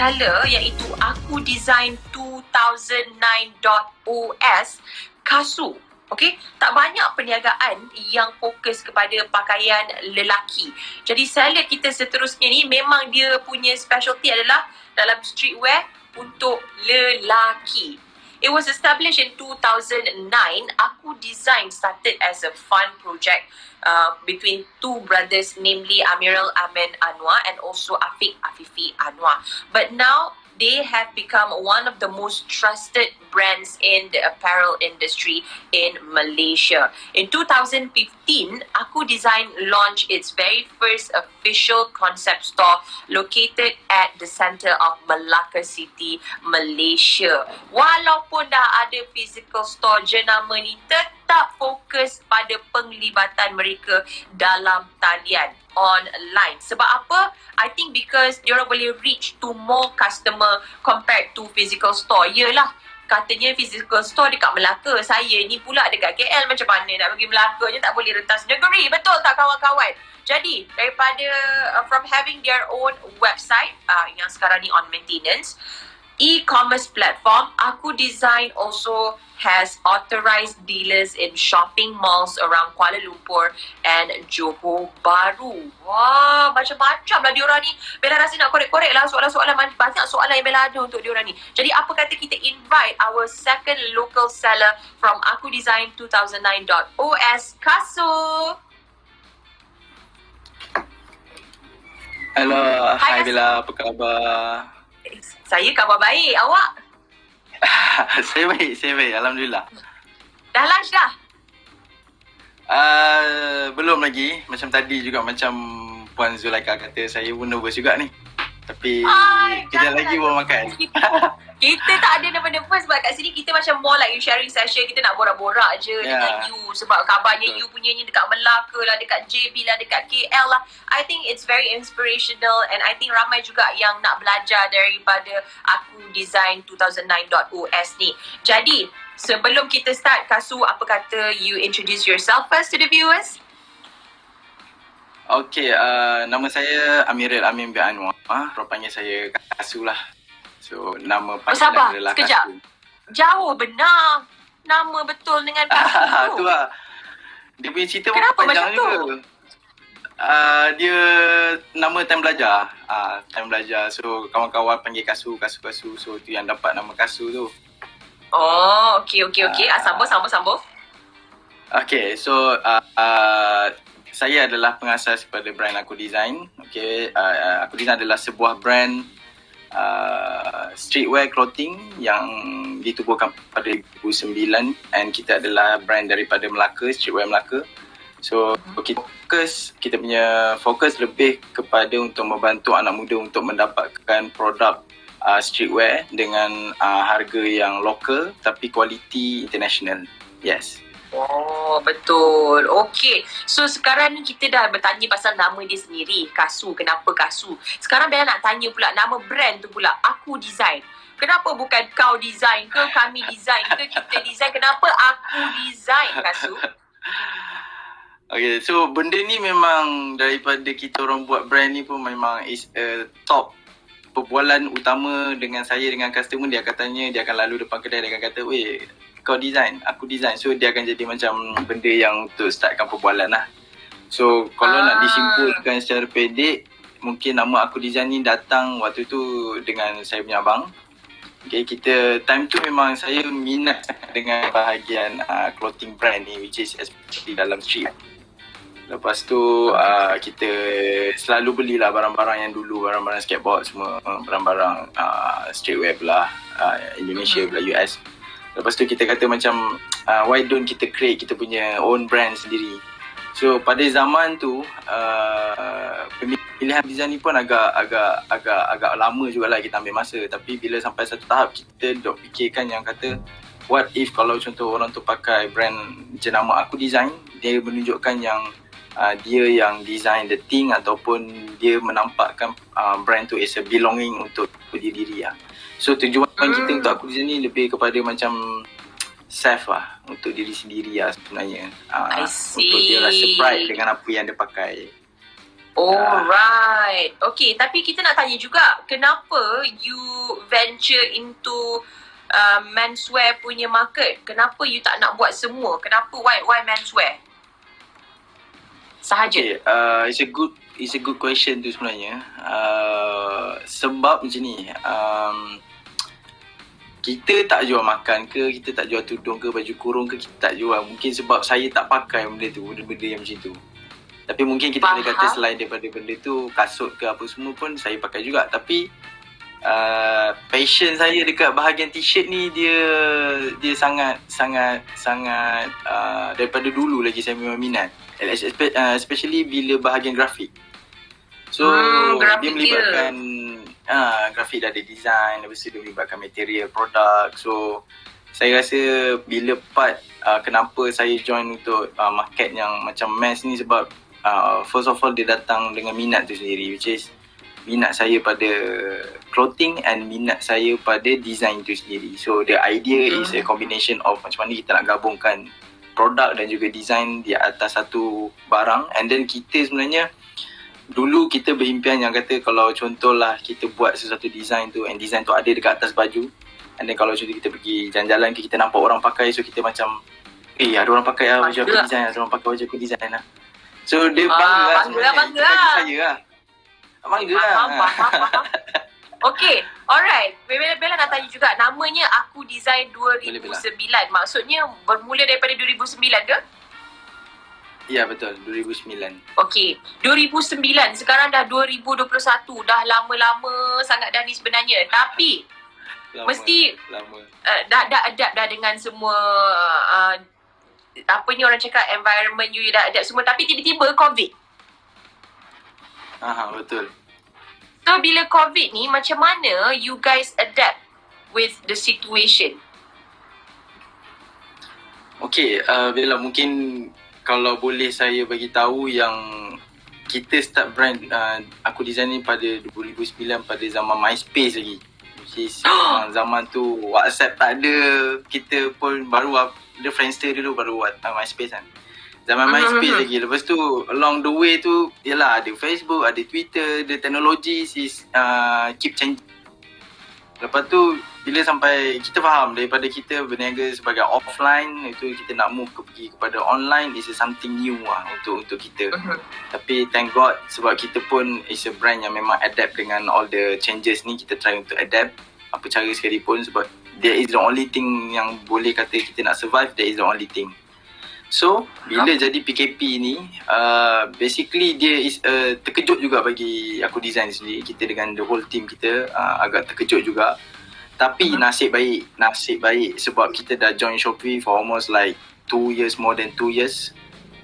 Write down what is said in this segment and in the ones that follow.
seller iaitu Aku Design 2009.os Kassu. Okey, tak banyak perniagaan yang fokus kepada pakaian lelaki. Jadi seller kita seterusnya ni memang dia punya specialty adalah dalam streetwear untuk lelaki. It was established in 2009. Aku Design started as a fun project between two brothers, namely Amirul Amin Anwar and also Afiq Afifi Anwar. But now they have become one of the most trusted brands in the apparel industry in Malaysia. In 2015, Aku Design launched its very first official concept store located at the center of Malacca City, Malaysia. Walaupun dah ada physical store, jenama ni tetap fokus pada penglibatan mereka dalam talian online. Sebab apa? I think because diorang boleh reach to more customer compared to physical store. Yelah, katanya physical store dekat Melaka. Saya ni pula dekat KL. Macam mana nak pergi Melaka je tak boleh rentas negeri. Betul tak kawan-kawan? Jadi, daripada from having their own website yang sekarang ni on maintenance, e-commerce platform, Aku Design also has authorized dealers in shopping malls around Kuala Lumpur and Johor Bahru. Wah, macam-macam lah diorang ni. Bella rasa nak korek-korek lah soalan-soalan. Banyak soalan yang Bella ada untuk diorang ni. Jadi apa kata kita invite our second local seller from Aku Design 2009.os, Kassu. Hello, hai Bella, apa khabar? Saya khabar baik, awak? Saya baik, Alhamdulillah. Dah lunch dah? Belum lagi, macam tadi juga macam Puan Zulaika kata, saya pun nervous juga ni. Tapi kejap lagi baru makan. Kita tak ada nervous sebab kat sini kita macam more like sharing session. Kita nak borak-borak je dengan you. Sebab kabarnya you punyanya dekat Melaka lah, dekat JB lah, dekat KL lah. I think it's very inspirational and I think ramai juga yang nak belajar daripada Aku Design 2009.os ni. Jadi, sebelum kita start, Kassu, apa kata you introduce yourself first to the viewers? Okay, nama saya Amirul Amin bin Anwar. Orang panggil saya Kassu lah. So, nama panggilan adalah Kassu. Sekejap. Jauh benar. Nama betul dengan Kassu tu lah. Dia punya cerita kenapa pun panjang macam juga. Dia nama time belajar. Time belajar. So, kawan-kawan panggil Kassu. So, tu yang dapat nama Kassu tu. Oh, okey. Sambung. Okay, so saya adalah pengasas pada brand Aku Design. Okay, Aku Design adalah sebuah brand streetwear clothing yang ditubuhkan pada 2009 and kita adalah brand daripada Melaka, streetwear Melaka. So kita punya fokus lebih kepada untuk membantu anak muda untuk mendapatkan produk streetwear dengan harga yang lokal tapi kualiti international. Yes. Oh, betul. Okey. So, sekarang ni kita dah bertanya pasal nama dia sendiri. Kassu. Kenapa Kassu? Sekarang Bella nak tanya pula nama brand tu pula. Aku Design. Kenapa bukan kau design ke, kami design ke, kita design? Kenapa Aku Design, Kassu? Okay, so benda ni memang daripada kita orang buat brand ni pun memang is a top perbualan utama dengan saya, dengan customer. Dia akan tanya, dia akan lalu depan kedai, dia akan kata, weh, kau design, aku design. So dia akan jadi macam benda yang untuk startkan perbualan lah. So kalau nak disimpulkan secara pendek, mungkin nama Aku Design ni datang waktu tu dengan saya punya abang. Okay, kita time tu memang saya minat dengan bahagian clothing brand ni, which is especially dalam street. Lepas tu kita selalu belilah barang-barang yang dulu, barang-barang skateboard semua, barang-barang streetwear pula, Indonesia pula, US. Lepas tu kita kata macam why don't kita create kita punya own brand sendiri. So pada zaman tu pemilihan design ni pun agak lama jugalah, kita ambil masa. Tapi bila sampai satu tahap kita dok fikirkan yang kata what if kalau contoh orang tu pakai brand jenama Aku Design, dia menunjukkan yang dia yang design the thing ataupun dia menampakkan brand tu as a belonging untuk diri lah. So tujuan kita untuk Aku Design ni lebih kepada macam self lah, untuk diri sendiri lah sebenarnya. Untuk dia rasa pride dengan apa yang dia pakai. Alright. Okay, tapi kita nak tanya juga, kenapa you venture into menswear punya market? Kenapa you tak nak buat semua? Kenapa why menswear? Sahaja. Okay, it's a good question tu sebenarnya. Sebab macam ni, kita tak jual makan ke, kita tak jual tudung ke, baju kurung ke, kita tak jual. Mungkin sebab saya tak pakai benda yang macam tu. Tapi mungkin kita boleh kata selain daripada benda tu, kasut ke apa semua pun saya pakai juga. Tapi passion saya dekat bahagian t-shirt ni dia sangat daripada dulu lagi saya memang minat. Especially bila bahagian grafik. So dia melibatkan grafik dah ada design, lepas tu dia melibatkan material, produk. So saya rasa bila part kenapa saya join untuk market yang macam mass ni sebab first of all dia datang dengan minat tu sendiri, which is minat saya pada clothing and minat saya pada design tu sendiri. So the idea is a combination of macam mana kita nak gabungkan produk dan juga design di atas satu barang. And then kita sebenarnya dulu kita berimpian yang kata kalau contohlah kita buat sesuatu design tu, and design tu ada dekat atas baju, and then kalau contoh kita pergi jalan-jalan kita nampak orang pakai, so kita macam ada orang pakai baju aku design, ada orang pakai baju aku design lah. So dia bangga Bangga saya lah. Bangga lah. Faham. Okay, alright. Bella nak tanya juga, namanya Aku Design 2009. Maksudnya bermula daripada 2009 ke? Ya, betul. 2009. Okay, 2009. Sekarang dah 2021. Dah lama-lama sangat dah ni sebenarnya. Tapi, mesti dah adapt dah dengan semua apa ni orang cakap, environment you dah adapt semua. Tapi tiba-tiba COVID. Betul. So bila COVID ni, macam mana you guys adapt with the situation? Okay, Bella, mungkin kalau boleh saya bagi tahu yang kita start brand Aku Design ni pada 2009 pada zaman MySpace lagi. Which is zaman tu WhatsApp tak ada, kita pun baru ada Friendster dulu, baru MySpace kan. Zaman MySpace lagi. Lepas tu along the way tu yalah ada Facebook, ada Twitter, the technology is keep changing. Lepas tu bila sampai kita faham daripada kita berniaga sebagai offline, itu kita nak move pergi kepada online is something new lah untuk kita. Tapi thank God sebab kita pun is a brand yang memang adapt dengan all the changes ni, kita try untuk adapt apa cara sekalipun sebab there is the only thing yang boleh kata kita nak survive, there is the only thing. So, bila jadi PKP ni, basically dia is terkejut juga bagi Aku Design sendiri. Kita dengan the whole team kita agak terkejut juga. Tapi nasib baik sebab kita dah join Shopee for almost like 2 years, more than 2 years.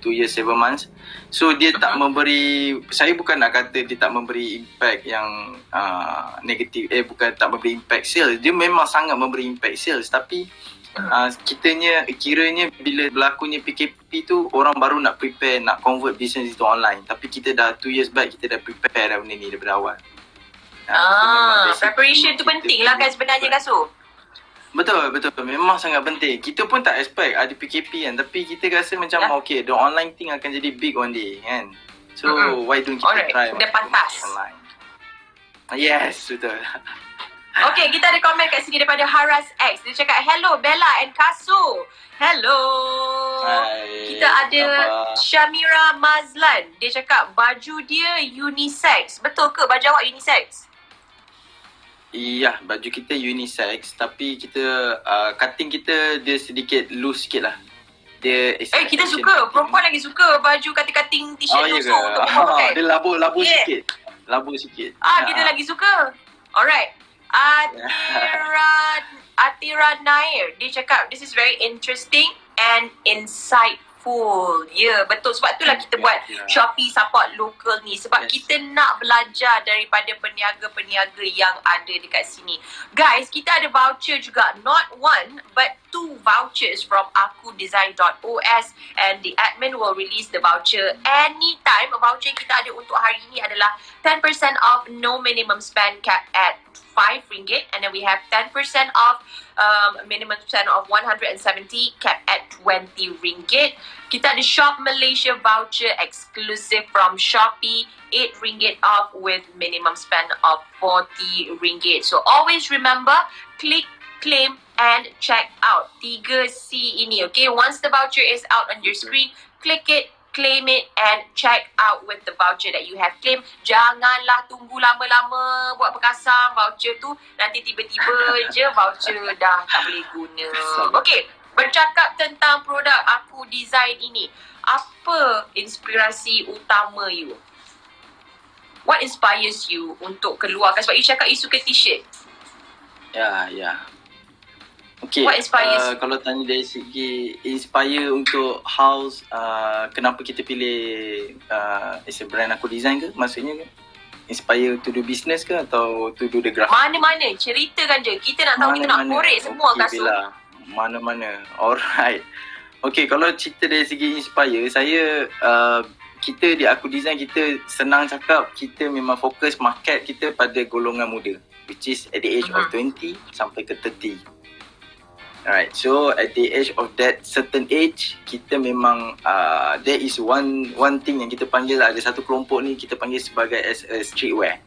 2 years, 7 months. So, dia tak memberi, saya bukan nak kata dia tak memberi impact yang negatif, bukan tak memberi impact sales. Dia memang sangat memberi impact sales. Tapi kiranya bila berlakunya PKP tu orang baru nak prepare, nak convert business itu online. Tapi kita dah 2 years back, kita dah prepare dah benda ni daripada awal. Preparation tu penting lah kan sebenarnya Kasu. Betul. Memang sangat penting. Kita pun tak expect ada PKP kan. Tapi kita rasa macam okay, the online thing akan jadi big one day kan. So why don't kita try Dah pantas online. Yes, betul. Okay, kita ada komen kat sini daripada Haras X. Dia cakap, hello Bella and Kasu. Hello. Hai, kita ada Shamira Mazlan. Dia cakap baju dia unisex. Betul ke baju awak unisex? Iya, baju kita unisex. Tapi kita cutting kita dia sedikit loose sikit lah. Kita suka. Perempuan lagi suka baju cutting t-shirt loose untuk perempuan pakai. Dia labu sikit. Labu sikit. Kita lagi suka. Alright. Atira Nair, dia cakap this is very interesting and insightful. Ya, betul. Sebab itulah kita buat Shopee Support Local ni. Sebab kita nak belajar daripada peniaga-peniaga yang ada dekat sini. Guys, kita ada voucher juga. Not one, but 2 vouchers from akudesign.os, and the admin will release the voucher anytime. Voucher kita ada untuk hari ini adalah 10% off, no minimum spend, cap at ringgit, and then we have 10% off, minimum spend of 170, capped at 20 ringgit. Kita ada Shop Malaysia voucher exclusive from Shopee, 8 ringgit off with minimum spend of 40 ringgit. So always remember, click, claim and check out 3C ini. Okay, once the voucher is out on your screen, click it, claim it and check out with the voucher that you have claimed. Janganlah tunggu lama-lama buat perkasam voucher tu, nanti tiba-tiba je voucher dah tak boleh guna. Okay, bercakap tentang produk Aku Design ini, apa inspirasi utama you? What inspires you untuk keluarkan? Sebab you cakap you suka t-shirt. Ya. Okay, What inspires kalau tanya dari segi inspire untuk house, kenapa kita pilih as a brand Aku Design ke? Maksudnya ke? Inspire to do business ke atau to do the graphic? mana-mana? Ceritakan je. Kita nak tahu, kita nak korek semua Kasu. Bella. Mana-mana. Alright. Okay, kalau cerita dari segi inspire, saya kita di Aku Design, kita senang cakap, kita memang fokus market kita pada golongan muda, which is at the age of 20 sampai ke 30. Alright, so at the age of that certain age, kita memang there is one thing yang kita panggil, ada satu kelompok ni kita panggil sebagai as a streetwear.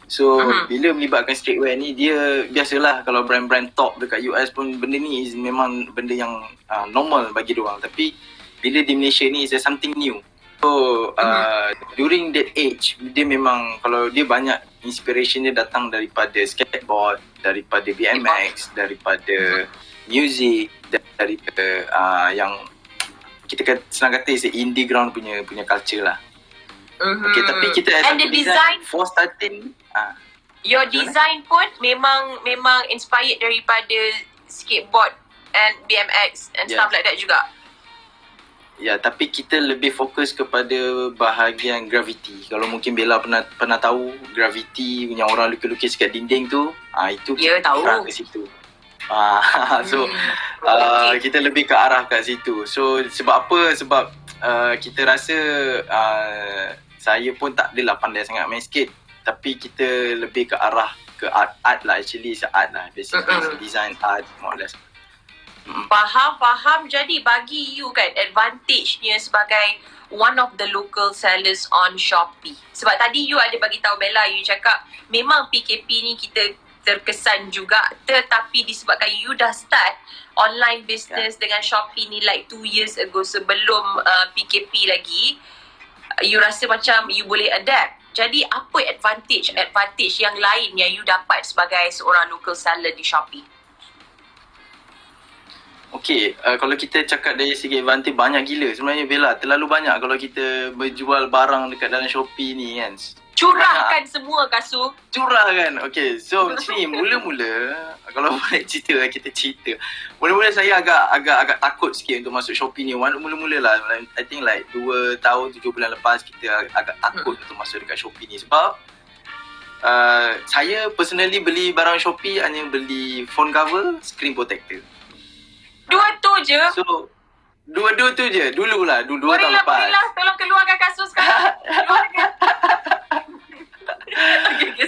So bila melibatkan streetwear ni, dia biasalah kalau brand-brand top dekat US pun benda ni is memang benda yang normal bagi diorang, tapi bila di Malaysia ni is something new. So during that age, dia memang, kalau dia banyak inspiration dia datang daripada skateboard, daripada BMX, daripada music, daripada yang kita senang kata is indie ground punya culture lah. Okay, tapi kita and the design for starting, your design pun memang inspired daripada skateboard and BMX and stuff like that juga. Ya, tapi kita lebih fokus kepada bahagian gravity. Kalau mungkin Bella pernah tahu gravity yang orang lukis-lukis kat dinding tu, itu kita arah ke situ. So kita lebih ke arah kat situ. So sebab apa? Sebab kita rasa saya pun tak adalah pandai sangat main skate, tapi kita lebih ke arah ke art lah. Actually it's art lah, basically design art more or less. Faham. Jadi bagi you kan, advantage-nya sebagai one of the local sellers on Shopee. Sebab tadi you ada bagi tahu Bella, you cakap memang PKP ni kita terkesan juga, tetapi disebabkan you dah start online business dengan Shopee ni like 2 years ago, sebelum PKP lagi, you rasa macam you boleh adapt. Jadi apa advantage yang lain yang you dapat sebagai seorang local seller di Shopee? Okay, kalau kita cakap dari segi advantage, banyak gila sebenarnya Bella. Terlalu banyak kalau kita berjual barang dekat dalam Shopee ni kan. Curahkan semua Kasu. Curahkan. Okay, so macam ni mula-mula, kalau boleh cerita, kita cerita. Mula-mula saya agak takut sikit untuk masuk Shopee ni. Mula-mula lah, I think like 2 tahun 7 bulan lepas, kita agak takut untuk masuk dekat Shopee ni. Sebab saya personally beli barang Shopee hanya beli phone cover, screen protector. Dua tu je. So dua tu je dulu tahun lepas. Bolehlah, tolong keluarkan kasus sekarang. Keluarkan. Okay,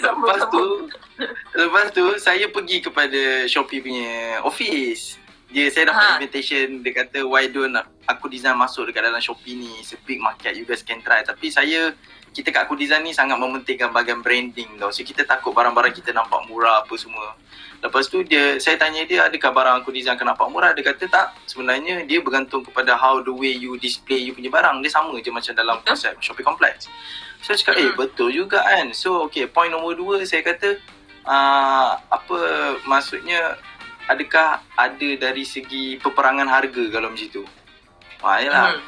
Lepas tu saya pergi kepada Shopee punya office. Saya dapat invitation, dia kata why don't Aku Design masuk dekat dalam Shopee ni, it's a big market, you guys can try. Tapi kita kat Aku Design ni sangat mementingkan bahagian branding tau. So kita takut barang-barang kita nampak murah apa semua. Lepas tu saya tanya dia, adakah barang Aku Design akan nampak murah? Dia kata tak, sebenarnya dia bergantung kepada how the way you display you punya barang. Dia sama je macam dalam konsep Shopee Complex. So saya cakap betul juga kan. So okay, point nombor 2 saya kata, apa maksudnya, adakah ada dari segi peperangan harga kalau macam tu? Yalah,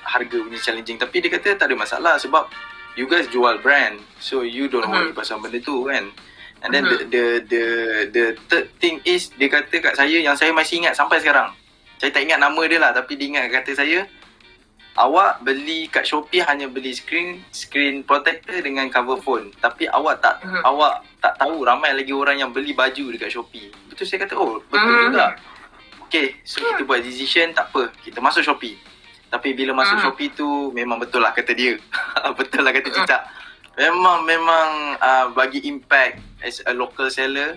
harga punya challenging. Tapi dia kata tak ada masalah sebab you guys jual brand, so you don't worry pasal benda tu kan. And then the third thing is, dia kata kat saya, yang saya masih ingat sampai sekarang, saya tak ingat nama dia lah, tapi dia ingat kata saya, awak beli kat Shopee hanya beli screen protector dengan cover phone, tapi awak tak tahu ramai lagi orang yang beli baju dekat Shopee. Betul, saya kata betul juga. Okay, so kita buat decision, tak apa, kita masuk Shopee. Tapi bila masuk Shopee tu, memang betul lah kata dia. Betul lah kata Cicak. Memang bagi impact as a local seller,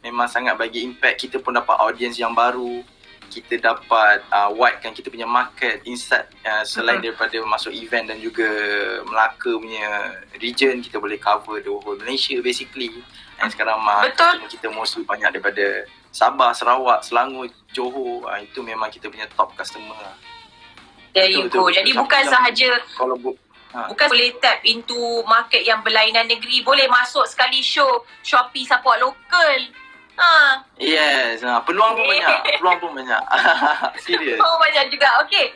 memang sangat bagi impact. Kita pun dapat audience yang baru, kita dapat widekan kita punya market inside, selain daripada masuk event dan juga Melaka punya region, kita boleh cover the whole Malaysia basically. And sekarang Betul. kita mostly banyak daripada Sabah, Sarawak, Selangor, Johor. Itu memang kita punya top customer lah. There you go. Jadi bukan sahaja kalau bukan boleh tap into market yang berlainan negeri, boleh masuk sekali show Shopee support lokal. Yes, peluang pun banyak. Peluang pun banyak. Serius. Oh, banyak juga. Okay.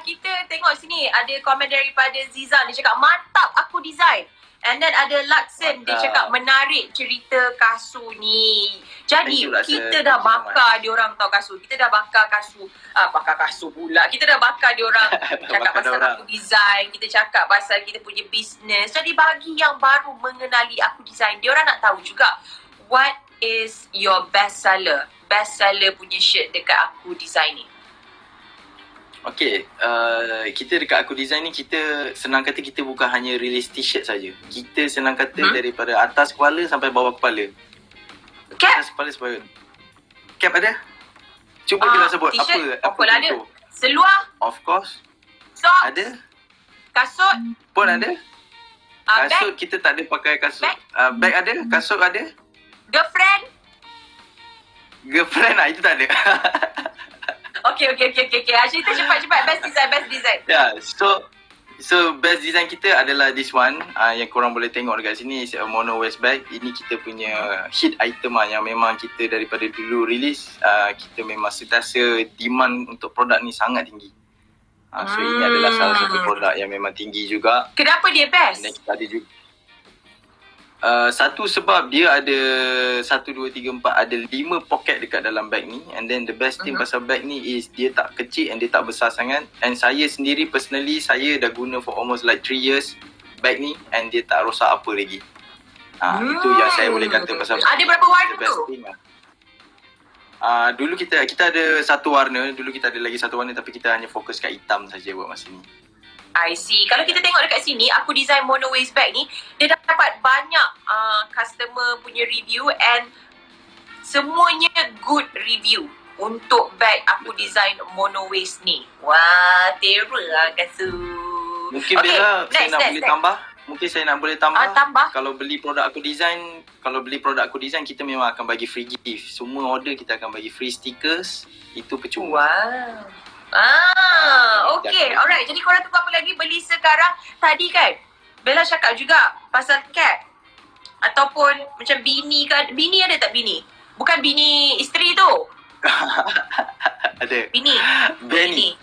Kita tengok sini ada komen daripada Zizan. Dia cakap, mantap aku design. And then ada Laksen, dia cakap menarik cerita kasut ni. Jadi kita dah bakar diorang tau kasut. Kita dah bakar kasut. Bakar kasut pula. Kita dah bakar diorang cakap pasal aku design. Kita cakap pasal kita punya business. Jadi bagi yang baru mengenali aku design, diorang nak tahu juga what is your best seller punya shirt dekat aku design ni. Okay, kita dekat Aku Design ni, kita senang kata kita bukan hanya release t-shirt saja. Kita senang kata daripada atas kepala sampai bawah kepala. Cap? Atas kepala sampai cap ada? Cuba bila sebut t-shirt, apa lah ada. contoh. Seluar? Of course. Socks? Ada. Kasut? Pun ada. Kasut Bag? kita tak ada pakai kasut. Bag? Bag ada, kasut ada. Girlfriend itu tak ada. Okay. Cerita cepat. Best design. Yeah, so best design kita adalah this one, yang korang boleh tengok dekat sini, is a mono waist bag. Ini kita punya hit item yang memang kita daripada dulu release, kita memang sentiasa demand untuk produk ni sangat tinggi. So ini adalah salah satu produk yang memang tinggi juga. Kenapa dia best? Dan kita ada juga satu sebab dia ada 1, 2, 3, 4 ada 5 pocket dekat dalam bag ni. And then the best thing pasal bag ni is dia tak kecil and dia tak besar sangat. And saya sendiri personally, saya dah guna for almost like 3 years bag ni, and dia tak rosak apa lagi. Itu yang saya boleh kata pasal ada berapa warna tu? Dulu kita ada satu warna, dulu kita ada lagi satu warna, tapi kita hanya fokus kat hitam saja buat masa ni. I see. Kalau kita tengok dekat sini, Aku Design mono waist bag ni, dia dapat banyak customer punya review and semuanya good review untuk bag Aku Design mono waist ni. Wah, terror lah kasut. Mungkin Bella, saya nak boleh tambah. Tambah. Kalau beli produk Aku Design, kita memang akan bagi free gift. Semua order kita akan bagi free stickers. Itu percuma. Wow. Okay. Alright. Jadi korang tunggu apa lagi? Beli sekarang. Tadi kan Bella cakap juga pasal cap. Ataupun macam bini kan. Bini ada tak bini? Bukan bini isteri tu. Ada. Bini. Benny.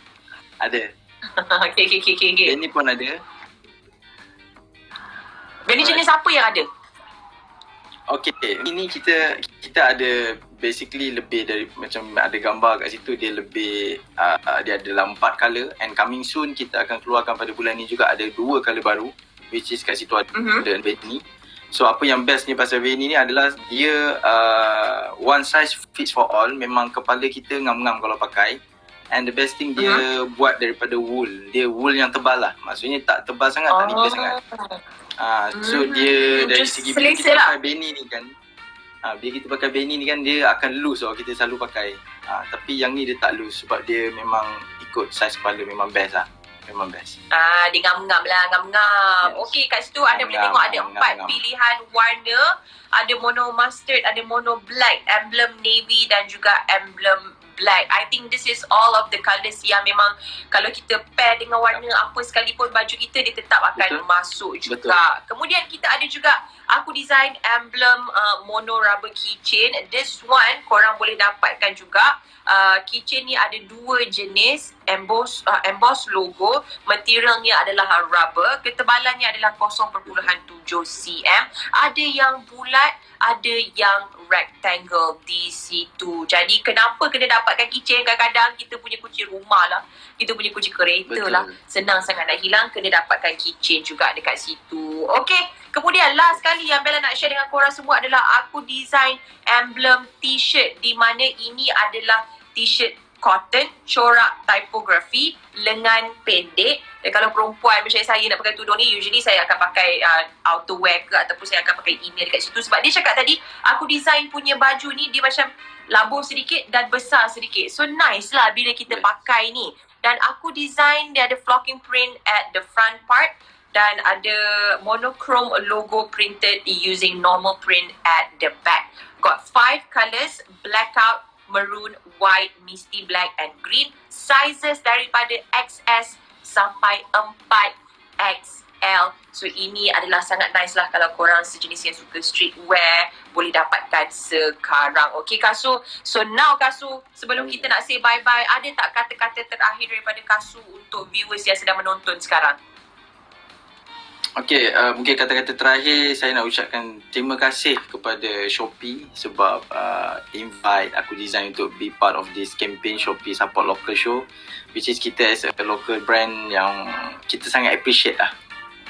Ada. Okay. Benny pun ada. Benny jenis apa yang ada? Okay, ini kita ada basically lebih dari, macam ada gambar kat situ, dia lebih dia adalah 4 colour, and coming soon kita akan keluarkan pada bulan ni juga ada 2 colour baru, which is kat situ ada Benny. So apa yang best ni pasal Benny ni adalah dia one size fits for all. Memang kepala kita ngam-ngam kalau pakai, and the best thing dia buat daripada wool. Dia wool yang tebal lah, maksudnya tak tebal sangat, tak nipis sangat. So dia dari segi bila kita pakai Benny ni kan, bila kita pakai Benny ni kan, dia akan loose kita selalu pakai. Tapi yang ni dia tak loose sebab dia memang ikut size kepala. Memang best lah. Memang best. Dia ngam-ngam lah, ngam-ngam. Yes. Okay, kat situ ada boleh tengok ada 4 pilihan warna. Ada mono mustard, ada mono black, emblem navy dan juga emblem black. I think this is all of the colours yang memang kalau kita pair dengan warna apa sekalipun baju kita, dia tetap akan masuk juga. Kemudian kita ada juga Aku Design emblem mono rubber keychain. This one korang boleh dapatkan juga. Keychain ni ada 2 jenis, emboss logo. Materialnya adalah rubber. Ketebalannya adalah 0.7 cm. Ada yang bulat, ada yang rectangle di situ. Jadi kenapa kena dapatkan keychain? Kadang-kadang kita punya kunci rumah lah, kita punya kunci kereta lah, senang sangat nak hilang, kena dapatkan keychain juga dekat situ. Okay, kemudian last kali yang Bella nak share dengan korang semua adalah Aku Design emblem t-shirt, di mana ini adalah t-shirt cotton, corak typography, lengan pendek. Dan kalau perempuan macam saya nak pakai tudung ni, usually saya akan pakai outerwear ke ataupun saya akan pakai email dekat situ. Sebab dia cakap tadi, aku design punya baju ni dia macam labur sedikit dan besar sedikit. So nice lah bila kita pakai ni. Dan aku design, dia ada flocking print at the front part dan ada monochrome logo printed using normal print at the back. Got 5 colours, blackout, maroon, white, misty black and green. Sizes daripada XS sampai 4XL. So ini adalah sangat nice lah kalau korang sejenis yang suka streetwear, boleh dapatkan sekarang. Okay Kasu, so now Kasu, sebelum kita nak say bye-bye, ada tak kata-kata terakhir daripada Kasu untuk viewers yang sedang menonton sekarang? Okay, mungkin kata-kata terakhir saya nak ucapkan terima kasih kepada Shopee sebab invite aku design untuk be part of this campaign Shopee Support Local Show, which is kita as a local brand yang kita sangat appreciate lah.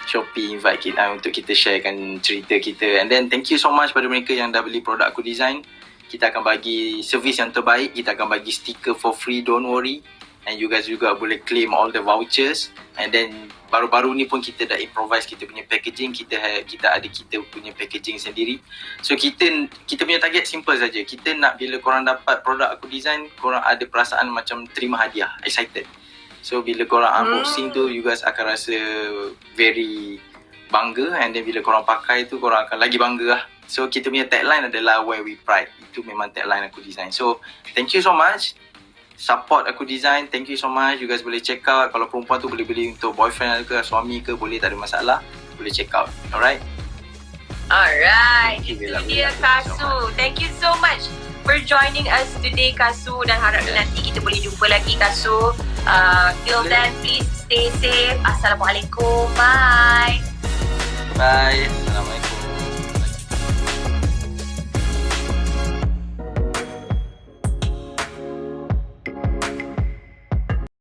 Shopee invite kita untuk kita sharekan cerita kita, and then thank you so much pada mereka yang dah beli produk aku design. Kita akan bagi servis yang terbaik, kita akan bagi stiker for free, don't worry. And you guys juga boleh claim all the vouchers. And then baru-baru ni pun kita dah improvise kita punya packaging. Kita ada kita punya packaging sendiri. So kita punya target simple saja. Kita nak bila korang dapat produk aku design, korang ada perasaan macam terima hadiah, excited. So bila korang unboxing tu, you guys akan rasa very bangga. And then bila korang pakai tu, korang akan lagi bangga lah. So kita punya tagline adalah where we pride. Itu memang tagline aku design. So thank you so much. Support aku design, thank you so much. You guys boleh check out. Kalau perempuan tu boleh beli untuk boyfriend ke suami ke, boleh, tak ada masalah. Boleh check out. Alright? Alright, itu dia Kasu. Thank you so much for joining us today Kasu, dan harap nanti kita boleh jumpa lagi Kasu. Till then, please stay safe. Assalamualaikum. Bye. Bye. Assalamualaikum.